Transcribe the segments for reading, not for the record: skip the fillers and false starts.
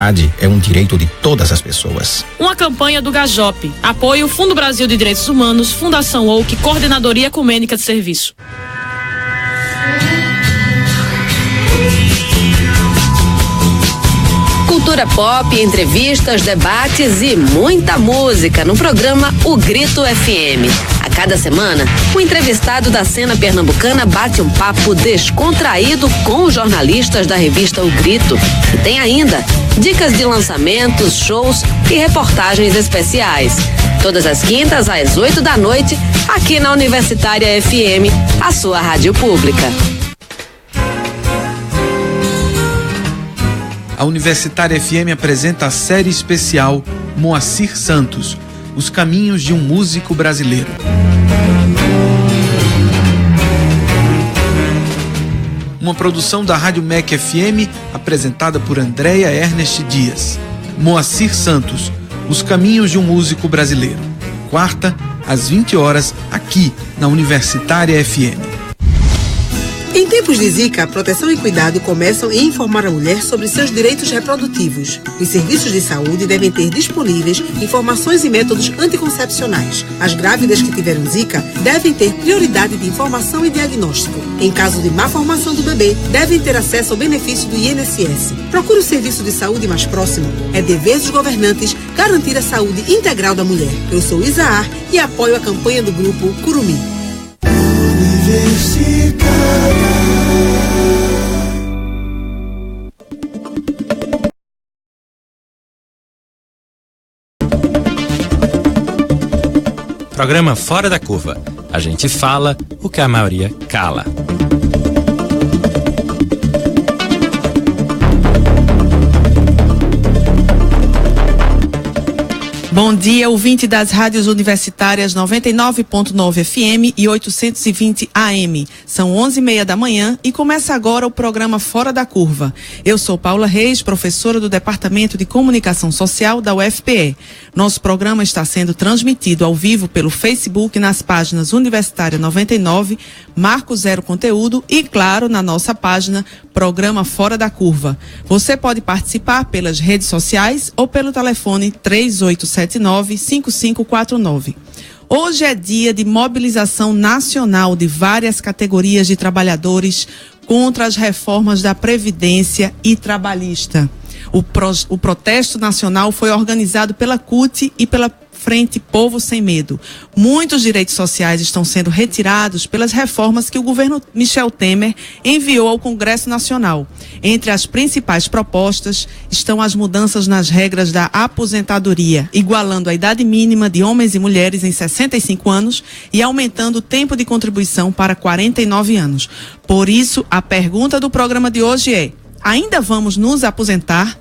É um direito de todas as pessoas. Uma campanha do Gajop. Apoio Fundo Brasil de Direitos Humanos, Fundação Oak, Coordenadoria Ecumênica de Serviço. Cultura pop, entrevistas, debates e muita música no programa O Grito FM. A cada semana, o entrevistado da cena pernambucana bate um papo descontraído com os jornalistas da revista O Grito. E tem ainda dicas de lançamentos, shows e reportagens especiais. Todas as quintas às 8 da noite, aqui na Universitária FM, a sua rádio pública. A Universitária FM apresenta a série especial Moacir Santos, Os Caminhos de um Músico Brasileiro. Uma produção da Rádio MEC FM, apresentada por Andréia Ernest Dias. Moacir Santos, Os Caminhos de um Músico Brasileiro. Quarta, às 20 horas, aqui na Universitária FM. Em tempos de Zika, a proteção e cuidado começam em informar a mulher sobre seus direitos reprodutivos. Os serviços de saúde devem ter disponíveis informações e métodos anticoncepcionais. As grávidas que tiveram Zika devem ter prioridade de informação e diagnóstico. Em caso de má formação do bebê, devem ter acesso ao benefício do INSS. Procure o serviço de saúde mais próximo. É dever dos governantes garantir a saúde integral da mulher. Eu sou Isaar e apoio a campanha do grupo Curumi. Programa Fora da Curva. A gente fala o que a maioria cala. Bom dia, ouvinte das rádios universitárias 99.9 FM e 820 AM. São 11h30 da manhã e começa agora o programa Fora da Curva. Eu sou Paula Reis, professora do Departamento de Comunicação Social da UFPE. Nosso programa está sendo transmitido ao vivo pelo Facebook nas páginas Universitária 99, Marco Zero Conteúdo e, claro, na nossa página Programa Fora da Curva. Você pode participar pelas redes sociais ou pelo telefone 3879-5549. Hoje é dia de mobilização nacional de várias categorias de trabalhadores contra as reformas da Previdência e Trabalhista. O protesto nacional foi organizado pela CUT e pela Frente Povo Sem Medo. Muitos direitos sociais estão sendo retirados pelas reformas que o governo Michel Temer enviou ao Congresso Nacional. Entre as principais propostas estão as mudanças nas regras da aposentadoria, igualando a idade mínima de homens e mulheres em 65 anos e aumentando o tempo de contribuição para 49 anos. Por isso, a pergunta do programa de hoje é: ainda vamos nos aposentar?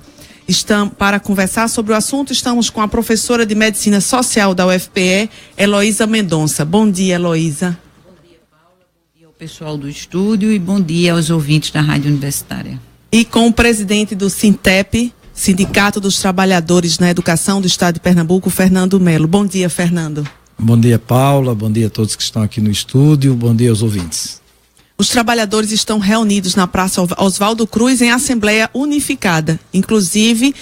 Para conversar sobre o assunto, estamos com a professora de Medicina Social da UFPE, Heloísa Mendonça. Bom dia, Heloísa. Bom dia, Paula. Bom dia ao pessoal do estúdio e bom dia aos ouvintes da Rádio Universitária. E com o presidente do Sintep, Sindicato dos Trabalhadores na Educação do Estado de Pernambuco, Fernando Melo. Bom dia, Fernando. Bom dia, Paula. Bom dia a todos que estão aqui no estúdio. Bom dia aos ouvintes. Os trabalhadores estão reunidos na Praça Oswaldo Cruz em Assembleia Unificada. Inclusive,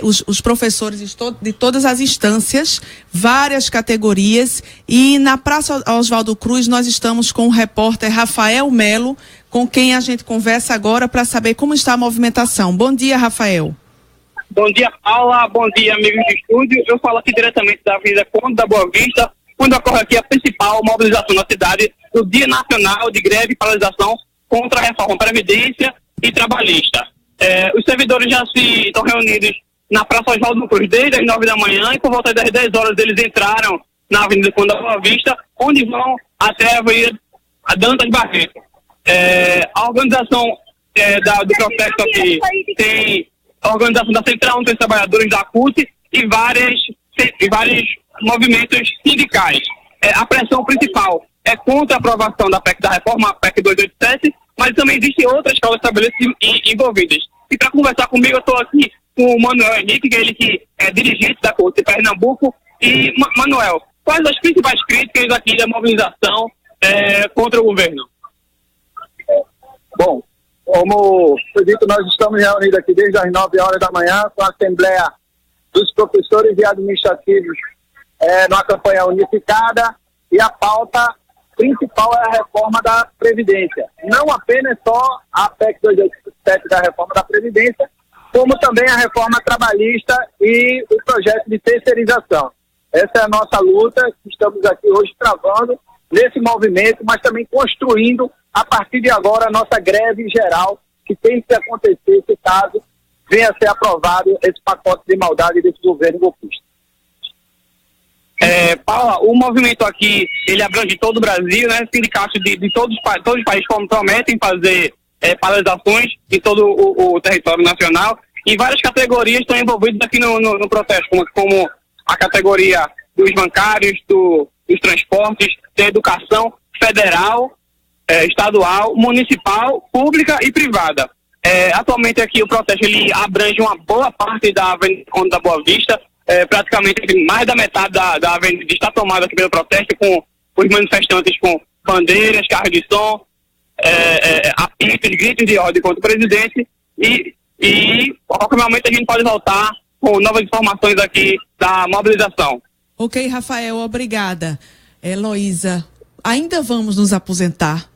os professores de todas as instâncias, várias categorias. E na Praça Oswaldo Cruz nós estamos com o repórter Rafael Melo, com quem a gente conversa agora para saber como está a movimentação. Bom dia, Rafael. Bom dia, Paula. Bom dia, amigos de estúdio. Eu falo aqui diretamente da Avenida Conde da Boa Vista, onde ocorre aqui a principal mobilização na cidade do Dia Nacional de Greve e Paralisação contra a Reforma Previdência e Trabalhista. Os servidores já estão reunidos na Praça Oswaldo Cruz desde as 9 da manhã e por volta das 10 horas eles entraram na Avenida Conde da Boa Vista, onde vão até a Avenida Dantas Barreto. A organização do protesto aqui tem a organização da Central dos Trabalhadores da CUT e vários movimentos sindicais. A pressão principal é contra a aprovação da PEC da reforma, a PEC 287, mas também existem outras causas estabelecidas e envolvidas. E para conversar comigo, eu estou aqui com o Manuel Henrique, que ele é dirigente da CUT de Pernambuco. E, Manuel, quais as principais críticas aqui da mobilização contra o governo? Bom, como foi dito, nós estamos reunidos aqui desde as 9 horas da manhã com a Assembleia dos Professores e Administrativos numa campanha unificada, e a pauta principal é a reforma da Previdência. Não apenas só a PEC 287 da reforma da Previdência, como também a reforma trabalhista e o projeto de terceirização. Essa é a nossa luta, que estamos aqui hoje travando nesse movimento, mas também construindo, a partir de agora, a nossa greve geral, que tem que acontecer se caso venha a ser aprovado esse pacote de maldade desse governo golpista. Paula, o movimento aqui, ele abrange todo o Brasil, né? Sindicatos de todos os países prometem fazer paralisações em todo o território nacional, e várias categorias estão envolvidas aqui no processo, como a categoria dos bancários, dos transportes, da educação federal, estadual, municipal, pública e privada. Atualmente aqui o processo ele abrange uma boa parte da Avenida Conde da Boa Vista, praticamente mais da metade da avenida está tomada aqui pelo protesto, com os manifestantes com bandeiras, carros de som, apitos, gritos de ordem contra o presidente, e a qualquer momento a gente pode voltar com novas informações aqui da mobilização. Ok, Rafael, obrigada. Heloísa, ainda vamos nos aposentar?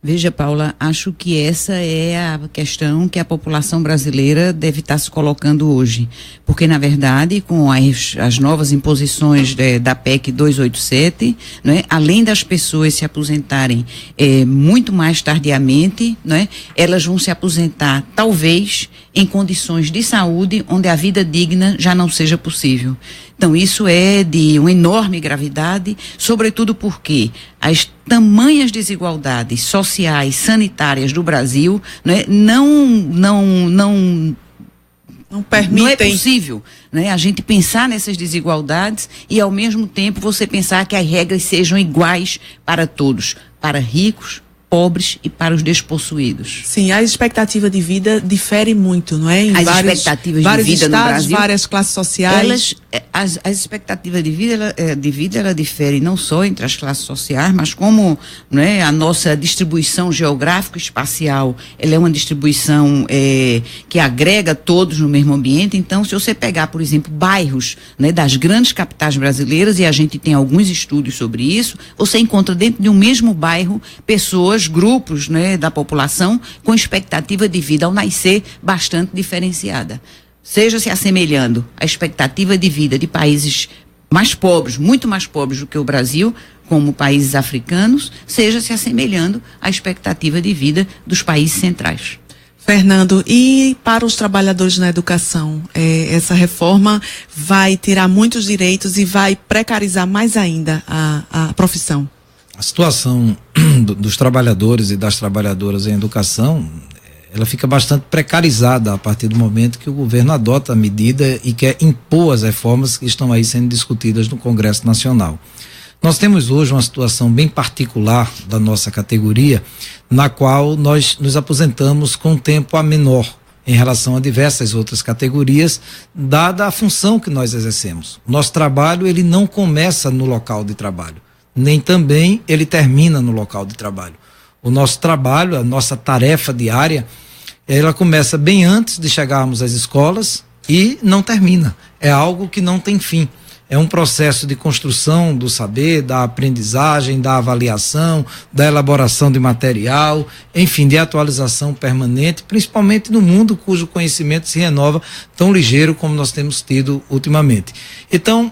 Veja, Paula, acho que essa é a questão que a população brasileira deve estar se colocando hoje. Porque, na verdade, com as novas imposições da PEC 287, né, além das pessoas se aposentarem muito mais tardiamente, né, elas vão se aposentar, talvez, em condições de saúde onde a vida digna já não seja possível. Então, isso é de uma enorme gravidade, sobretudo porque as tamanhas desigualdades sociais, sanitárias do Brasil, né, não permitem. Não é possível, né, a gente pensar nessas desigualdades e, ao mesmo tempo, você pensar que as regras sejam iguais para todos, para ricos, pobres e para os despossuídos. Sim, a expectativa de vida difere muito, não é? Em as expectativas vários de vida estados, no Brasil, várias classes sociais. As expectativas de vida ela difere não só entre as classes sociais, mas como, né, a nossa distribuição geográfico-espacial, ela é uma distribuição que agrega todos no mesmo ambiente. Então, se você pegar, por exemplo, bairros, né, das grandes capitais brasileiras, e a gente tem alguns estudos sobre isso, você encontra dentro de um mesmo bairro pessoas, grupos, né, da população com expectativa de vida ao nascer bastante diferenciada, seja se assemelhando à expectativa de vida de países mais pobres, muito mais pobres do que o Brasil, como países africanos, seja se assemelhando à expectativa de vida dos países centrais. Fernando, e para os trabalhadores na educação, essa reforma vai tirar muitos direitos e vai precarizar mais ainda a profissão? A situação dos trabalhadores e das trabalhadoras em educação, ela fica bastante precarizada a partir do momento que o governo adota a medida e quer impor as reformas que estão aí sendo discutidas no Congresso Nacional. Nós temos hoje uma situação bem particular da nossa categoria, na qual nós nos aposentamos com tempo a menor em relação a diversas outras categorias, dada a função que nós exercemos. Nosso trabalho, ele não começa no local de trabalho, nem também ele termina no local de trabalho. O nosso trabalho, a nossa tarefa diária, ela começa bem antes de chegarmos às escolas e não termina. É algo que não tem fim. É um processo de construção do saber, da aprendizagem, da avaliação, da elaboração de material, enfim, de atualização permanente, principalmente no mundo cujo conhecimento se renova tão ligeiro como nós temos tido ultimamente. Então,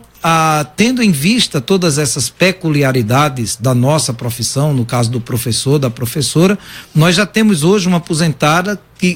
tendo em vista todas essas peculiaridades da nossa profissão, no caso do professor, da professora, nós já temos hoje uma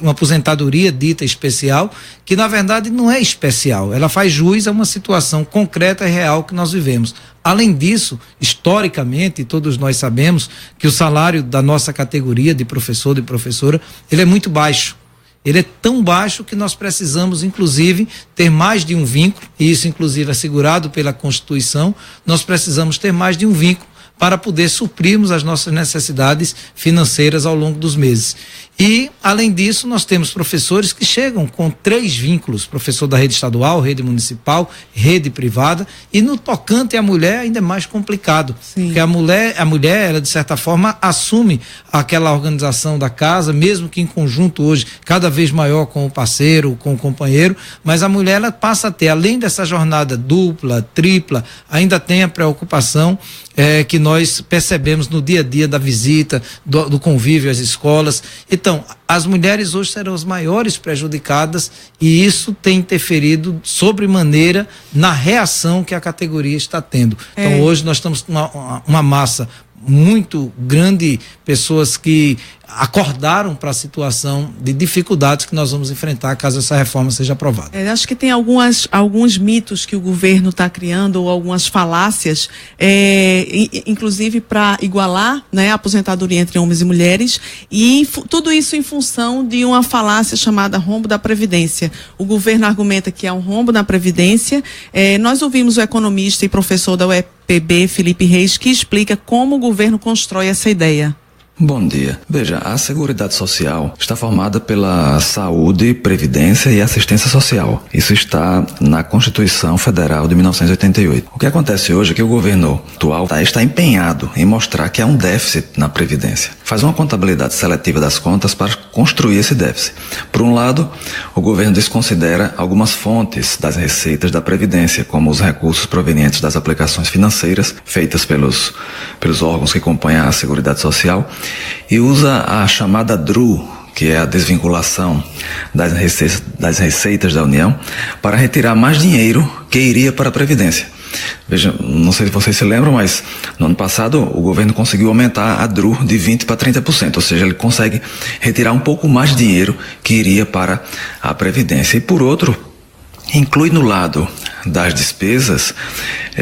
aposentadoria dita especial, que na verdade não é especial, ela faz jus a uma situação concreta e real que nós vivemos. Além disso, historicamente, todos nós sabemos que o salário da nossa categoria de professor, de professora, ele é muito baixo. Ele é tão baixo que nós precisamos, inclusive, ter mais de um vínculo, e isso, inclusive, é assegurado pela Constituição. Nós precisamos ter mais de um vínculo para poder suprirmos as nossas necessidades financeiras ao longo dos meses. E, além disso, nós temos professores que chegam com 3 vínculos: professor da rede estadual, rede municipal, rede privada, e no tocante à mulher ainda é mais complicado. Sim. Porque a mulher, ela de certa forma assume aquela organização da casa, mesmo que em conjunto hoje, cada vez maior com o parceiro, com o companheiro, mas a mulher, ela passa a ter, além dessa jornada dupla, tripla, ainda tem a preocupação que nós percebemos no dia a dia da visita, do convívio às escolas. Então, as mulheres hoje serão as maiores prejudicadas, e isso tem interferido sobremaneira na reação que a categoria está tendo. Então, hoje nós estamos com uma massa muito grande, pessoas que acordaram para a situação de dificuldades que nós vamos enfrentar caso essa reforma seja aprovada. Acho que tem alguns mitos que o governo está criando, ou algumas falácias, inclusive para igualar, né, a aposentadoria entre homens e mulheres, e tudo isso em função de uma falácia chamada rombo da Previdência. O governo argumenta que há um rombo na Previdência. Nós ouvimos o economista e professor da UEPB, Felipe Reis, que explica como o governo constrói essa ideia. Bom dia. Veja, a Seguridade Social está formada pela saúde, previdência e assistência social. Isso está na Constituição Federal de 1988. O que acontece hoje é que o governo atual está empenhado em mostrar que há um déficit na previdência. Faz uma contabilidade seletiva das contas para construir esse déficit. Por um lado, o governo desconsidera algumas fontes das receitas da previdência, como os recursos provenientes das aplicações financeiras feitas pelos órgãos que compõem a Seguridade Social, e usa a chamada DRU, que é a desvinculação das receitas da União, para retirar mais dinheiro que iria para a Previdência. Veja, não sei se vocês se lembram, mas no ano passado o governo conseguiu aumentar a DRU de 20% para 30%, ou seja, ele consegue retirar um pouco mais de dinheiro que iria para a Previdência. E por outro, inclui no lado das despesas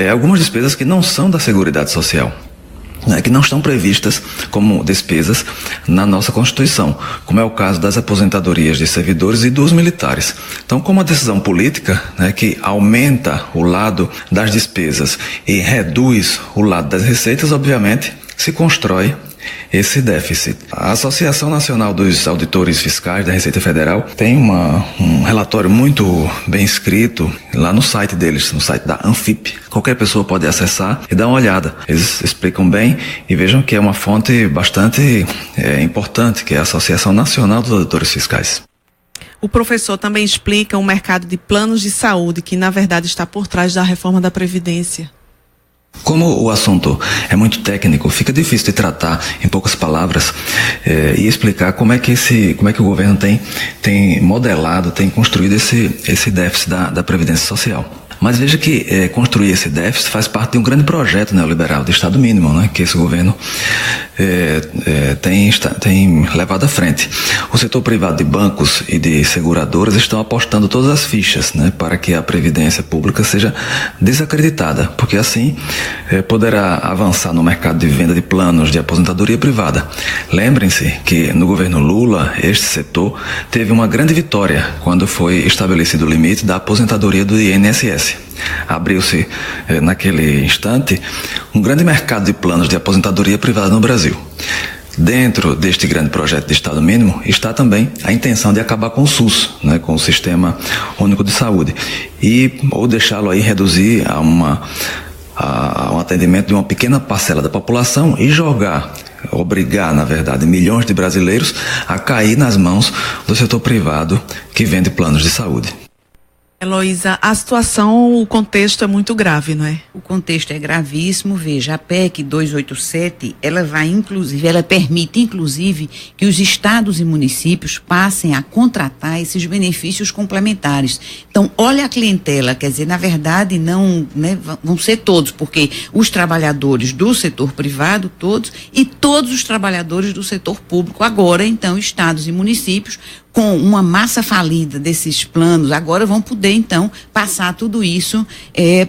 algumas despesas que não são da Seguridade Social, que não estão previstas como despesas na nossa Constituição, como é o caso das aposentadorias de servidores e dos militares. Então, como a decisão política, que aumenta o lado das despesas e reduz o lado das receitas, obviamente, se constrói esse déficit. A Associação Nacional dos Auditores Fiscais da Receita Federal tem um relatório muito bem escrito lá no site deles, no site da Anfip. Qualquer pessoa pode acessar e dar uma olhada. Eles explicam bem e vejam que é uma fonte bastante importante, que é a Associação Nacional dos Auditores Fiscais. O professor também explica o mercado de planos de saúde, que na verdade está por trás da reforma da Previdência. Como o assunto é muito técnico, fica difícil de tratar em poucas palavras e explicar como é que o governo tem modelado, tem construído esse déficit da Previdência Social. Mas veja que construir esse déficit faz parte de um grande projeto neoliberal de Estado mínimo, que esse governo tem levado à frente. O setor privado de bancos e de seguradoras estão apostando todas as fichas para que a Previdência Pública seja desacreditada, porque assim poderá avançar no mercado de venda de planos de aposentadoria privada. Lembrem-se que no governo Lula, este setor teve uma grande vitória quando foi estabelecido o limite da aposentadoria do INSS. Abriu-se naquele instante um grande mercado de planos de aposentadoria privada no Brasil. Dentro deste grande projeto de Estado mínimo está também a intenção de acabar com o SUS, com o Sistema Único de Saúde, ou deixá-lo aí reduzir a um atendimento de uma pequena parcela da população e obrigar, na verdade, milhões de brasileiros a cair nas mãos do setor privado que vende planos de saúde. Heloísa, a situação, o contexto é muito grave, não é? O contexto é gravíssimo. Veja, a PEC 287, ela permite, inclusive, que os estados e municípios passem a contratar esses benefícios complementares. Então, olha a clientela, quer dizer, na verdade, não, vão ser todos, porque os trabalhadores do setor privado, todos, e todos os trabalhadores do setor público, agora, então, estados e municípios, com uma massa falida desses planos, agora vão poder, então, passar tudo isso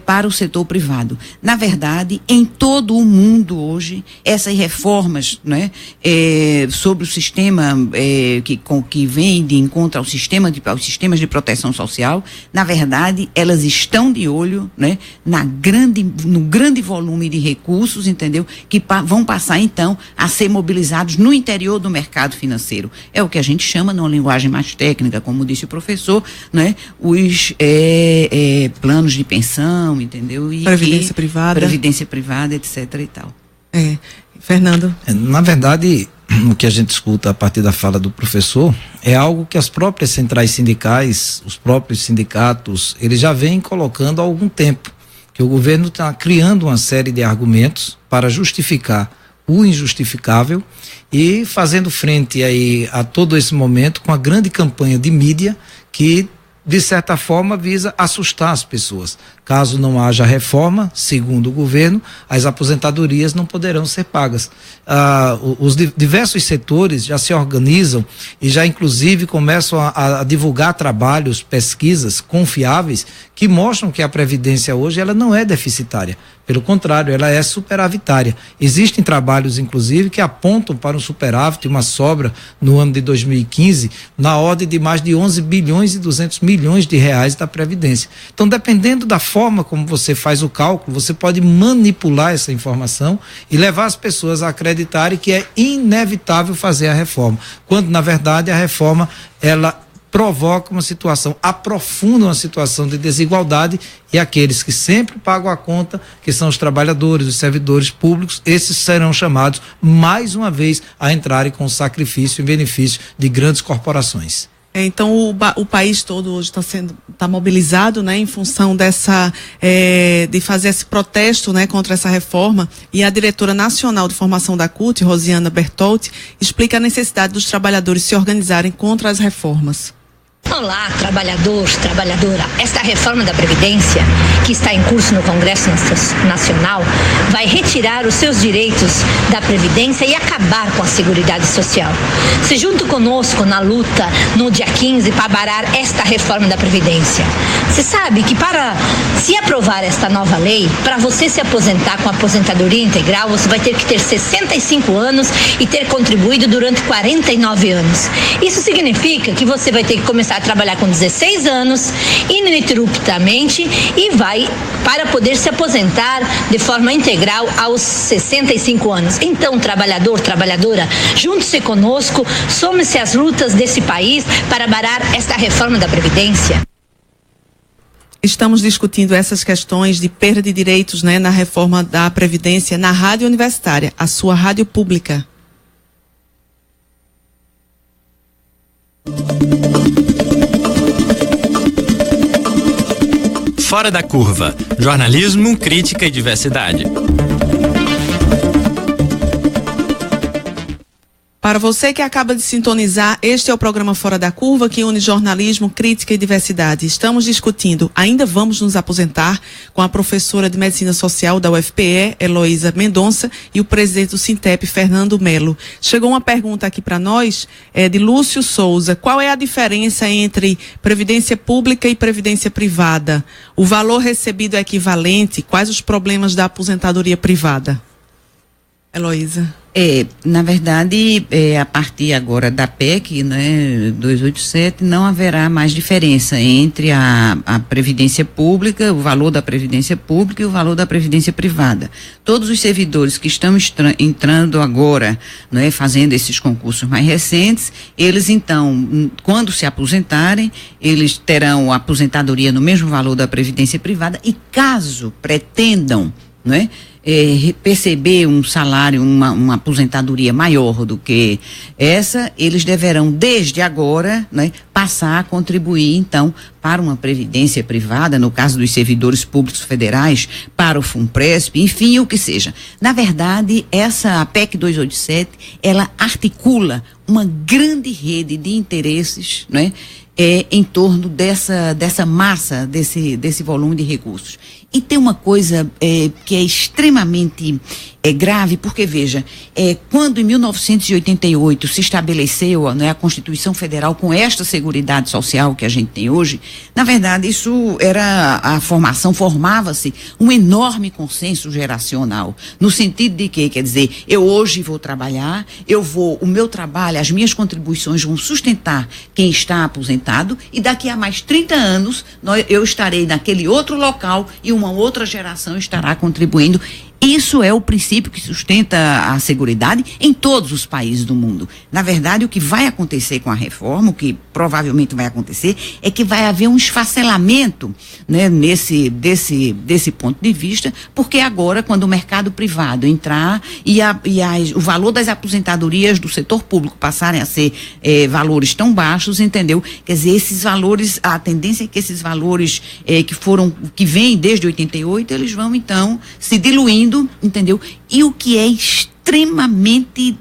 para o setor privado. Na verdade, em todo o mundo hoje, essas reformas, né, sobre o sistema que vem de encontro aos sistemas de proteção social, na verdade, elas estão de olho, né, no grande volume de recursos, entendeu? Que vão passar, então, a ser mobilizados no interior do mercado financeiro. É o que a gente chama, numa linguagem mais técnica, como disse o professor, né, os planos de pensão, entendeu? E Previdência privada, etc. e tal. Fernando? Na verdade, o que a gente escuta a partir da fala do professor é algo que as próprias centrais sindicais, os próprios sindicatos, eles já vêm colocando há algum tempo, que o governo está criando uma série de argumentos para justificar o injustificável e fazendo frente aí a todo esse momento com a grande campanha de mídia que, de certa forma, visa assustar as pessoas. Caso não haja reforma, segundo o governo, as aposentadorias não poderão ser pagas. Os diversos setores já se organizam e já inclusive começam a divulgar trabalhos, pesquisas confiáveis que mostram que a Previdência hoje ela não é deficitária. Pelo contrário, ela é superavitária. Existem trabalhos, inclusive, que apontam para um superávit, uma sobra no ano de 2015, na ordem de mais de 11 bilhões e 200 milhões de reais da Previdência. Então, dependendo da forma como você faz o cálculo, você pode manipular essa informação e levar as pessoas a acreditarem que é inevitável fazer a reforma, quando, na verdade, a reforma, ela provoca uma situação, aprofunda uma situação de desigualdade e aqueles que sempre pagam a conta, que são os trabalhadores, os servidores públicos, esses serão chamados mais uma vez a entrarem com sacrifício em benefício de grandes corporações. Então o país todo hoje está mobilizado, né, em função de fazer esse protesto, né, contra essa reforma, e a diretora nacional de formação da CUT, Rosiana Bertolti, explica a necessidade dos trabalhadores se organizarem contra as reformas. Olá, trabalhador, trabalhadora. Esta reforma da Previdência, que está em curso no Congresso Nacional, vai retirar os seus direitos da Previdência e acabar com a Seguridade Social. Se junto conosco na luta no dia 15 para barrar esta reforma da Previdência. Você sabe que para se aprovar esta nova lei, para você se aposentar com aposentadoria integral, você vai ter que ter 65 anos e ter contribuído durante 49 anos. Isso significa que você vai ter que começar a trabalhar com 16 anos, ininterruptamente, e vai para poder se aposentar de forma integral aos 65 anos. Então, trabalhador, trabalhadora, junte-se conosco, some-se às lutas desse país para barrar esta reforma da Previdência. Estamos discutindo essas questões de perda de direitos, né, na reforma da Previdência na Rádio Universitária, a sua rádio pública. Fora da Curva, jornalismo, crítica e diversidade. Para você que acaba de sintonizar, este é o programa Fora da Curva, que une jornalismo, crítica e diversidade. Estamos discutindo, ainda vamos nos aposentar, com a professora de Medicina Social da UFPE, Heloísa Mendonça, e o presidente do Sintep, Fernando Melo. Chegou uma pergunta aqui para nós, de Lúcio Souza. Qual é a diferença entre previdência pública e previdência privada? O valor recebido é equivalente? Quais os problemas da aposentadoria privada? Heloísa. Na verdade, a partir agora da PEC, né, 287, não haverá mais diferença entre a previdência pública, o valor da previdência pública e o valor da previdência privada. Todos os servidores que estão entrando agora, né, fazendo esses concursos mais recentes, eles então, quando se aposentarem, eles terão a aposentadoria no mesmo valor da previdência privada e caso pretendam, né, perceber um salário, uma aposentadoria maior do que essa, eles deverão desde agora, né, passar a contribuir então para uma previdência privada, no caso dos servidores públicos federais, para o FUNPRESP, enfim, o que seja. Na verdade, a PEC 287, ela articula uma grande rede de interesses, né, em torno dessa massa, desse volume de recursos. E tem uma coisa que é extremamente grave, porque, veja, quando em 1988 se estabeleceu, né, a Constituição Federal com esta Seguridade Social que a gente tem hoje, na verdade isso era formava-se um enorme consenso geracional, no sentido de que, quer dizer, eu hoje vou trabalhar, o meu trabalho, as minhas contribuições vão sustentar quem está aposentado, e daqui a mais 30 anos eu estarei naquele outro local e uma outra geração estará contribuindo. Isso é o princípio que sustenta a Seguridade em todos os países do mundo. Na verdade, o que vai acontecer com a reforma, o que provavelmente vai acontecer, é que vai haver um esfacelamento, né, desse ponto de vista, porque agora, quando o mercado privado entrar e o valor das aposentadorias do setor público passarem a ser valores tão baixos, entendeu? Quer dizer, esses valores, a tendência é que esses valores que vêm desde 88, eles vão então se diluindo, entendeu? E o que é extremamente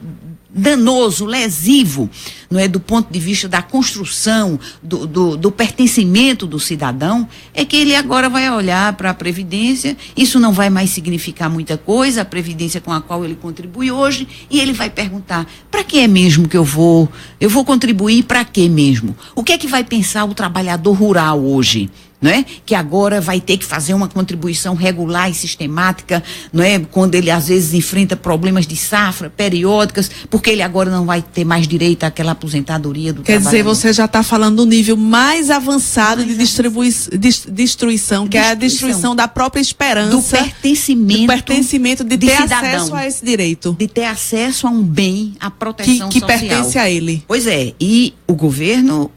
danoso, lesivo, não é, do ponto de vista da construção, do pertencimento do cidadão, é que ele agora vai olhar para a Previdência, isso não vai mais significar muita coisa, a Previdência com a qual ele contribui hoje, e ele vai perguntar, para que é mesmo que eu vou contribuir, para que mesmo? O que é que vai pensar o trabalhador rural hoje? Não é? Que agora vai ter que fazer uma contribuição regular e sistemática, não é? Quando ele às vezes enfrenta problemas de safra periódicas, porque ele agora não vai ter mais direito àquela aposentadoria do trabalhador. Quer dizer, você já está falando do nível mais avançado de destruição, que é a destruição da própria esperança. Do pertencimento de ter cidadão, acesso a esse direito. De ter acesso a um bem, a proteção que social. pertence a ele. Pois é, e o governo,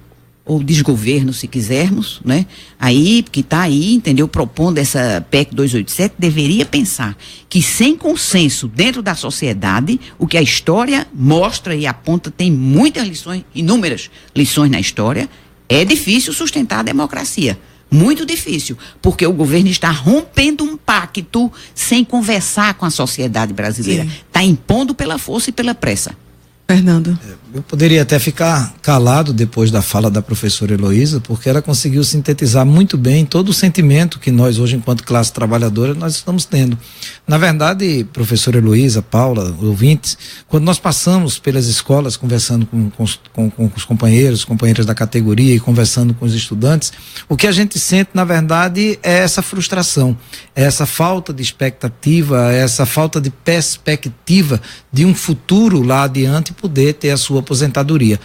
ou desgoverno, se quisermos, né? Aí, que está aí, entendeu? Propondo essa PEC 287, deveria pensar que sem consenso dentro da sociedade, o que a história mostra e aponta, tem muitas lições, inúmeras lições na história, é difícil sustentar a democracia. Muito difícil, porque o governo está rompendo um pacto sem conversar com a sociedade brasileira. Está impondo pela força e pela pressa. Fernando. Eu poderia até ficar calado depois da fala da professora Heloísa, porque ela conseguiu sintetizar muito bem todo o sentimento que nós hoje, enquanto classe trabalhadora, nós estamos tendo. Na verdade, professora Heloísa, Paula, ouvintes, quando nós passamos pelas escolas conversando com os companheiras da categoria e conversando com os estudantes, o que a gente sente, na verdade, é essa frustração, é essa falta de expectativa, é essa falta de perspectiva de um futuro lá adiante poder ter a sua aposentadoria.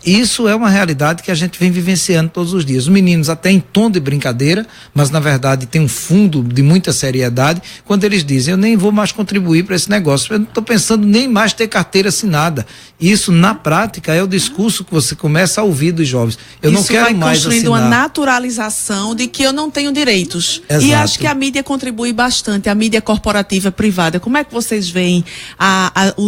Isso é uma realidade que a gente vem vivenciando todos os dias. Os meninos até em tom de brincadeira, mas na verdade tem um fundo de muita seriedade, quando eles dizem, eu nem vou mais contribuir para esse negócio, eu não estou pensando nem mais ter carteira assinada. Isso, na prática, é o discurso que você começa a ouvir dos jovens. Eu não quero mais assinar. Isso vai construindo uma naturalização de que eu não tenho direitos. Exato. E acho que a mídia contribui bastante, a mídia corporativa privada. Como é que vocês veem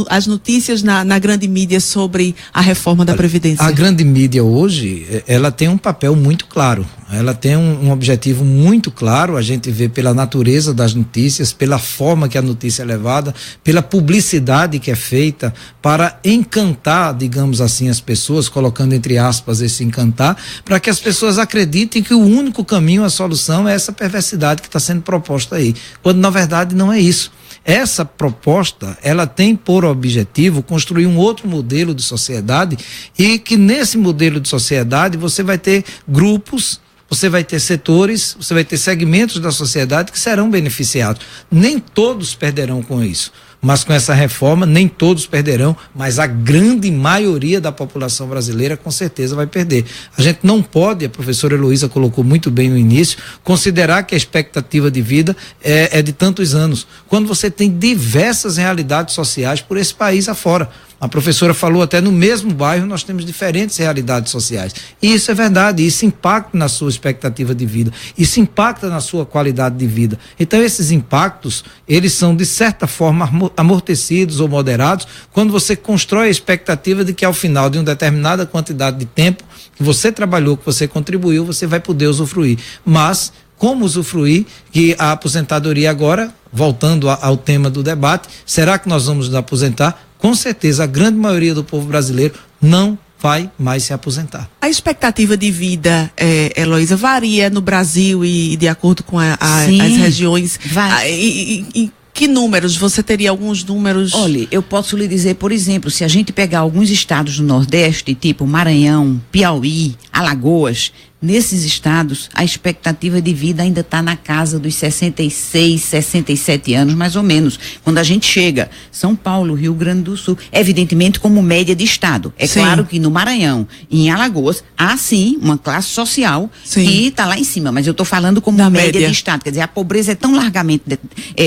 as notícias na grande mídia sobre a reforma da Previdência? A grande mídia hoje, ela tem um papel muito claro, ela tem um objetivo muito claro, a gente vê pela natureza das notícias, pela forma que a notícia é levada, pela publicidade que é feita para encantar, digamos assim, as pessoas, colocando entre aspas esse encantar, para que as pessoas acreditem que o único caminho, a solução é essa perversidade que está sendo proposta aí, quando na verdade não é isso. Essa proposta, ela tem por objetivo construir um outro modelo de sociedade e que nesse modelo de sociedade você vai ter grupos, você vai ter setores, você vai ter segmentos da sociedade que serão beneficiados. Nem todos perderão com isso, mas com essa reforma nem todos perderão, mas a grande maioria da população brasileira com certeza vai perder. A gente não pode, a professora Heloísa colocou muito bem no início, considerar que a expectativa de vida é de tantos anos, quando você tem diversas realidades sociais por esse país afora. A professora falou até no mesmo bairro nós temos diferentes realidades sociais. E isso é verdade, isso impacta na sua expectativa de vida, isso impacta na sua qualidade de vida. Então esses impactos, eles são de certa forma amortecidos ou moderados quando você constrói a expectativa de que ao final de uma determinada quantidade de tempo que você trabalhou, que você contribuiu, você vai poder usufruir. Mas como usufruir que a aposentadoria agora, voltando ao tema do debate, será que nós vamos nos aposentar? Com certeza, a grande maioria do povo brasileiro não vai mais se aposentar. A expectativa de vida, Heloísa, varia no Brasil e de acordo com as regiões. Vai. Que números? Você teria alguns números? Olha, eu posso lhe dizer, por exemplo, se a gente pegar alguns estados do Nordeste, tipo Maranhão, Piauí, Alagoas, nesses estados, a expectativa de vida ainda está na casa dos 66, 67 anos, mais ou menos. Quando a gente chega, São Paulo, Rio Grande do Sul, evidentemente como média de estado. É claro que no Maranhão e em Alagoas, há sim uma classe social que está lá em cima, mas eu estou falando como média de estado. Quer dizer, a pobreza é tão largamente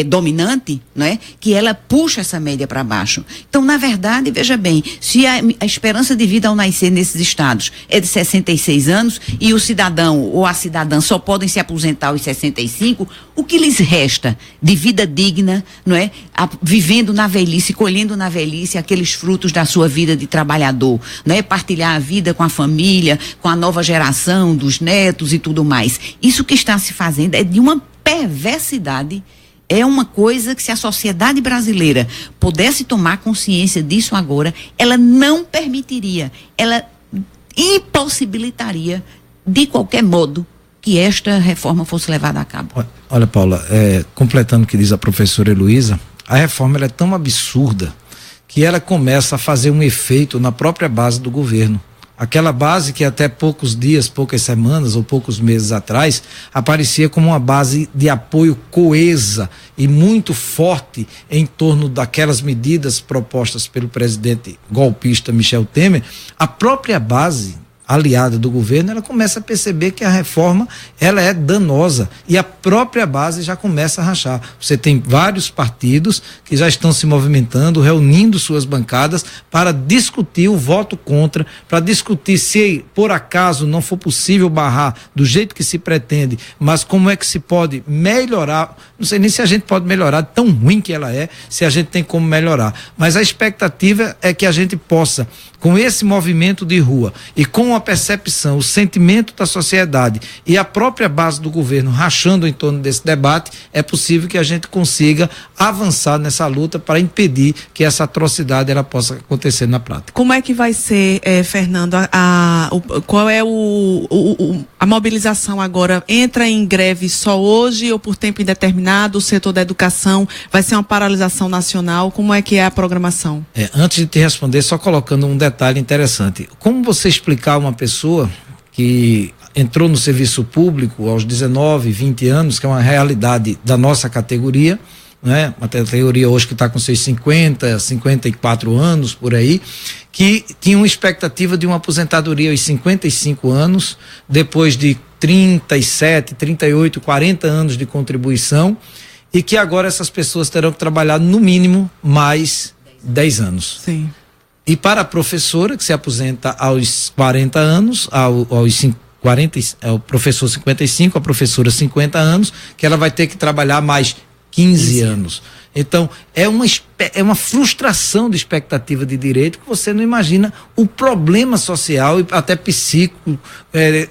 dominante, não é, que ela puxa essa média para baixo. Então, na verdade, veja bem, se a esperança de vida ao nascer nesses estados é de 66 anos e o cidadão ou a cidadã só podem se aposentar aos 65, o que lhes resta de vida digna, não é? Vivendo na velhice, colhendo na velhice aqueles frutos da sua vida de trabalhador, não é? Partilhar a vida com a família, com a nova geração, dos netos e tudo mais. Isso que está se fazendo é de uma perversidade. É uma coisa que, se a sociedade brasileira pudesse tomar consciência disso agora, ela não permitiria, ela impossibilitaria de qualquer modo que esta reforma fosse levada a cabo. Olha, Paula, completando o que diz a professora Heloísa, a reforma ela é tão absurda que ela começa a fazer um efeito na própria base do governo. Aquela base que até poucos dias, poucas semanas ou poucos meses atrás aparecia como uma base de apoio coesa e muito forte em torno daquelas medidas propostas pelo presidente golpista Michel Temer, a própria base aliada do governo, ela começa a perceber que a reforma ela é danosa e a própria base já começa a rachar. Você tem vários partidos que já estão se movimentando, reunindo suas bancadas para discutir o voto contra, para discutir se por acaso não for possível barrar do jeito que se pretende, mas como é que se pode melhorar. Não sei nem se a gente pode melhorar, tão ruim que ela é, se a gente tem como melhorar, mas a expectativa é que a gente possa, com esse movimento de rua e com a percepção, o sentimento da sociedade e a própria base do governo rachando em torno desse debate, é possível que a gente consiga avançar nessa luta para impedir que essa atrocidade ela possa acontecer na prática. Como é que vai ser, Fernando, qual é a mobilização agora? Entra em greve só hoje ou por tempo indeterminado? O setor da educação vai ser uma paralisação nacional? Como é que é a programação? Antes de te responder, só colocando um detalhe interessante. Como você explicar uma pessoa que entrou no serviço público aos 19, 20 anos, que é uma realidade da nossa categoria, né? Uma categoria hoje que está com seus 50, 54 anos, por aí, que tinha uma expectativa de uma aposentadoria aos 55 anos, depois de 37, 38, 40 anos de contribuição, e que agora essas pessoas terão que trabalhar no mínimo mais 10 anos. Sim. E para a professora que se aposenta aos 40 anos, o professor 55, a professora 50 anos, que ela vai ter que trabalhar mais 15 anos. Então, é uma frustração de expectativa de direito que você não imagina o problema social e até psíquico,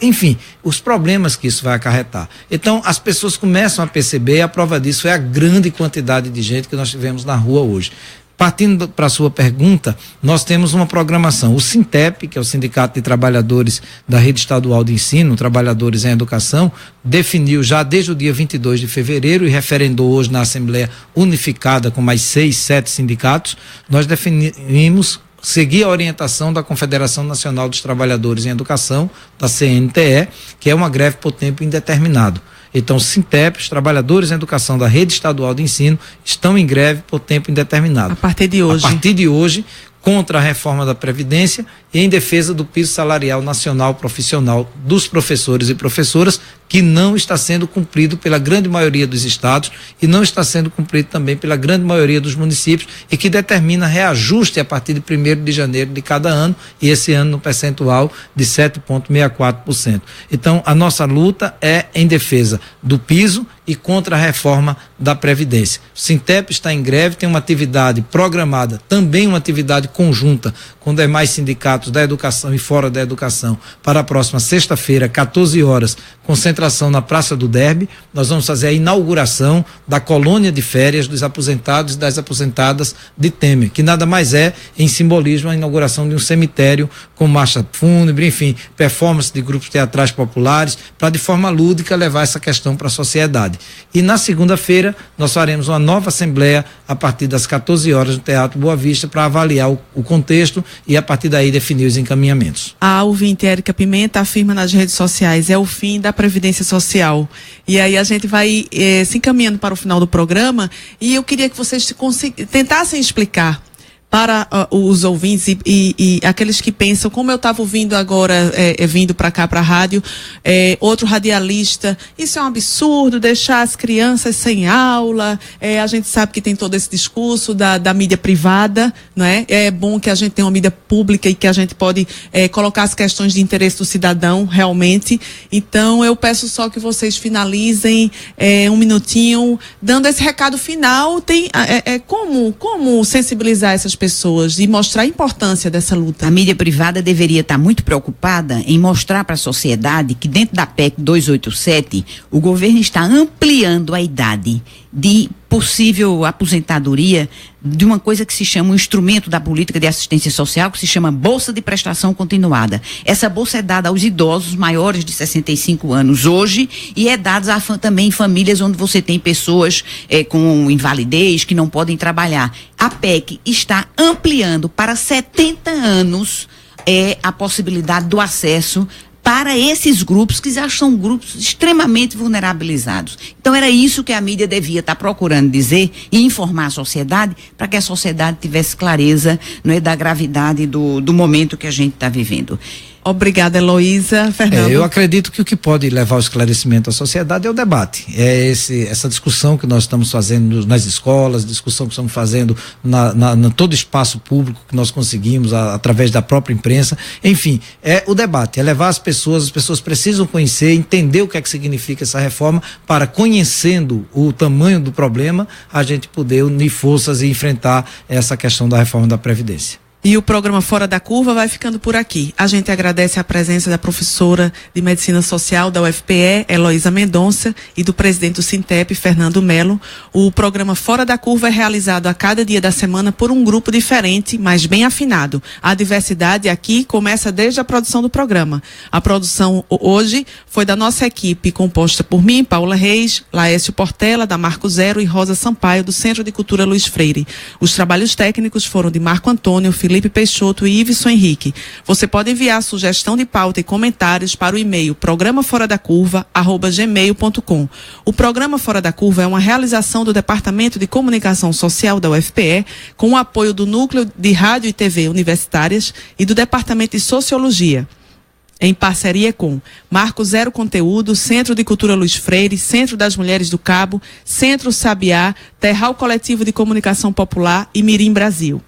enfim, os problemas que isso vai acarretar. Então, as pessoas começam a perceber, e a prova disso é a grande quantidade de gente que nós tivemos na rua hoje. Partindo para a sua pergunta, nós temos uma programação. O Sintep, que é o Sindicato de Trabalhadores da Rede Estadual de Ensino, Trabalhadores em Educação, definiu já desde o dia 22 de fevereiro e referendou hoje na Assembleia Unificada com mais 6, 7 sindicatos. Nós definimos seguir a orientação da Confederação Nacional dos Trabalhadores em Educação, da CNTE, que é uma greve por tempo indeterminado. Então, os Sintep, os trabalhadores em educação da Rede Estadual de Ensino, estão em greve por tempo indeterminado. A partir de hoje. A partir de hoje, contra a reforma da Previdência e em defesa do piso salarial nacional profissional dos professores e professoras, que não está sendo cumprido pela grande maioria dos estados e não está sendo cumprido também pela grande maioria dos municípios, e que determina reajuste a partir de 1º de janeiro de cada ano, e esse ano no percentual de 7,64%. Então, a nossa luta é em defesa do piso e contra a reforma da Previdência. O Sintep está em greve, tem uma atividade programada, também uma atividade conjunta com demais sindicatos da educação e fora da educação, para a próxima sexta-feira, 14 horas, com concentração na Praça do Derby. Nós vamos fazer a inauguração da colônia de férias dos aposentados e das aposentadas de Temer, que nada mais é, em simbolismo, a inauguração de um cemitério com marcha fúnebre, enfim, performance de grupos teatrais populares, para de forma lúdica levar essa questão para a sociedade. E na segunda-feira nós faremos uma nova assembleia a partir das 14 horas no Teatro Boa Vista para avaliar o contexto e a partir daí definir os encaminhamentos. A ouvinte Érica Pimenta afirma nas redes sociais: é o fim da Previdência Social. E aí a gente vai se encaminhando para o final do programa, e eu queria que vocês tentassem explicar para os ouvintes e aqueles que pensam, como eu estava ouvindo agora, vindo para cá, para a rádio, outro radialista, isso é um absurdo, deixar as crianças sem aula, a gente sabe que tem todo esse discurso da mídia privada, não é? É bom que a gente tenha uma mídia pública e que a gente pode colocar as questões de interesse do cidadão, realmente. Então, eu peço só que vocês finalizem um minutinho, dando esse recado final. Como sensibilizar essas pessoas e mostrar a importância dessa luta? A mídia privada deveria estar muito preocupada em mostrar para a sociedade que dentro da PEC 287 o governo está ampliando a idade de possível aposentadoria de uma coisa que se chama um instrumento da política de assistência social, que se chama Bolsa de Prestação Continuada. Essa bolsa é dada aos idosos maiores de 65 anos hoje e é dada também em famílias onde você tem pessoas com invalidez que não podem trabalhar. A PEC está ampliando para 70 anos a possibilidade do acesso para esses grupos que já são grupos extremamente vulnerabilizados. Então era isso que a mídia devia estar procurando dizer e informar a sociedade, para que a sociedade tivesse clareza, não é, da gravidade do momento que a gente está vivendo. Obrigada, Heloísa. Fernando? Eu acredito que o que pode levar ao esclarecimento à sociedade é o debate. Essa discussão que nós estamos fazendo nas escolas, discussão que estamos fazendo na todo espaço público que nós conseguimos através da própria imprensa. Enfim, é o debate, é levar as pessoas precisam conhecer, entender o que é que significa essa reforma, para, conhecendo o tamanho do problema, a gente poder unir forças e enfrentar essa questão da reforma da Previdência. E o programa Fora da Curva vai ficando por aqui. A gente agradece a presença da professora de Medicina Social da UFPE, Heloísa Mendonça, e do presidente do Sintep, Fernando Melo. O programa Fora da Curva é realizado a cada dia da semana por um grupo diferente, mas bem afinado. A diversidade aqui começa desde a produção do programa. A produção hoje foi da nossa equipe, composta por mim, Paula Reis, Laércio Portela, da Marco Zero, e Rosa Sampaio, do Centro de Cultura Luiz Freire. Os trabalhos técnicos foram de Marco Antônio, Felipe Peixoto e Iveson Henrique. Você pode enviar sugestão de pauta e comentários para o e-mail programaforadacurva@gmail.com. O Programa Fora da Curva é uma realização do Departamento de Comunicação Social da UFPE, com o apoio do Núcleo de Rádio e TV Universitárias e do Departamento de Sociologia, em parceria com Marco Zero Conteúdo, Centro de Cultura Luiz Freire, Centro das Mulheres do Cabo, Centro Sabiá, Terral Coletivo de Comunicação Popular e Mirim Brasil.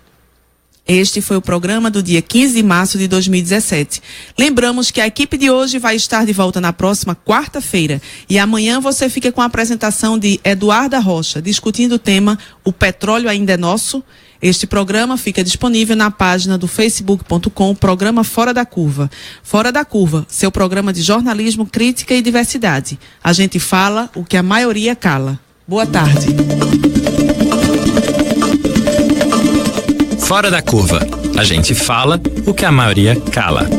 Este foi o programa do dia 15 de março de 2017. Lembramos que a equipe de hoje vai estar de volta na próxima quarta-feira. E amanhã você fica com a apresentação de Eduarda Rocha, discutindo o tema O Petróleo Ainda é Nosso. Este programa fica disponível na página do facebook.com, Programa Fora da Curva. Fora da Curva, seu programa de jornalismo, crítica e diversidade. A gente fala o que a maioria cala. Boa tarde. Fora da Curva. A gente fala o que a maioria cala.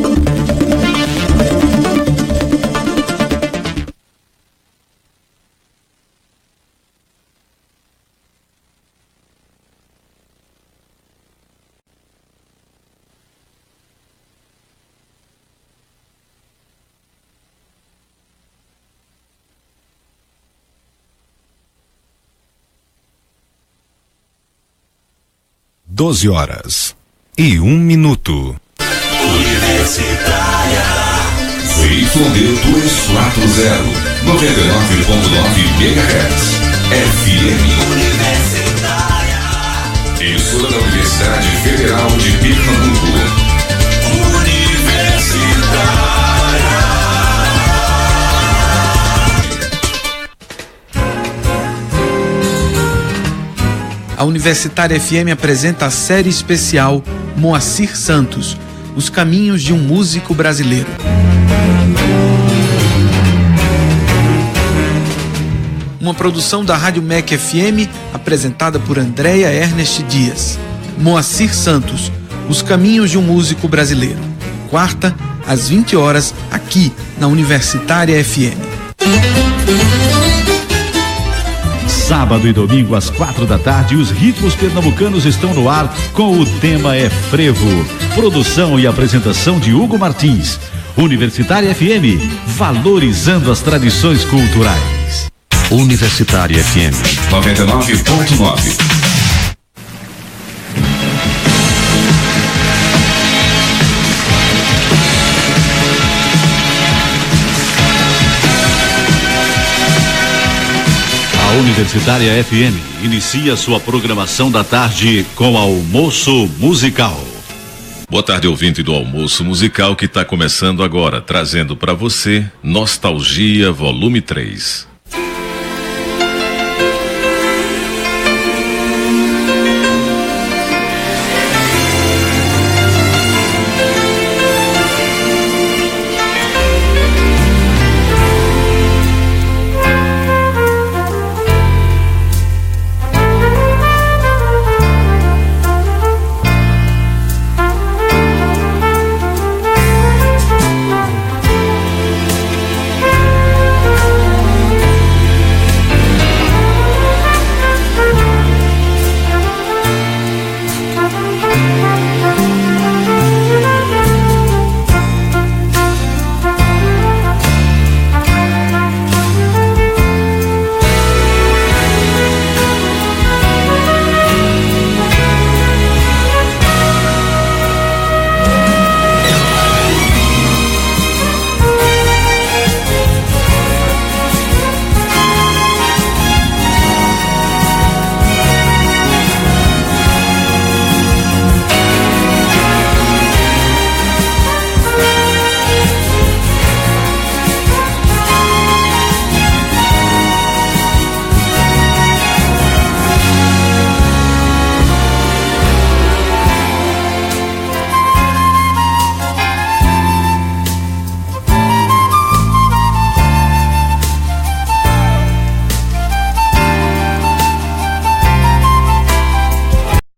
Doze horas e 1 minuto. Universitária ZYD 240 99.9 MHz FM Universitária, emissora da Universidade Federal de Pernambuco. A Universitária FM apresenta a série especial Moacir Santos, Os Caminhos de um Músico Brasileiro. uma produção da Rádio MEC FM, apresentada por Andréia Ernest Dias. Moacir Santos, Os Caminhos de um Músico Brasileiro. Quarta, às 20 horas, aqui na Universitária FM. Sábado e domingo às 4 da tarde, os ritmos pernambucanos estão no ar com o tema é Frevo. Produção e apresentação de Hugo Martins. Universitária FM, valorizando as tradições culturais. Universitária FM 99.9. A Universitária FM inicia sua programação da tarde com Almoço Musical. Boa tarde, ouvinte do Almoço Musical, que está começando agora, trazendo para você Nostalgia Volume 3.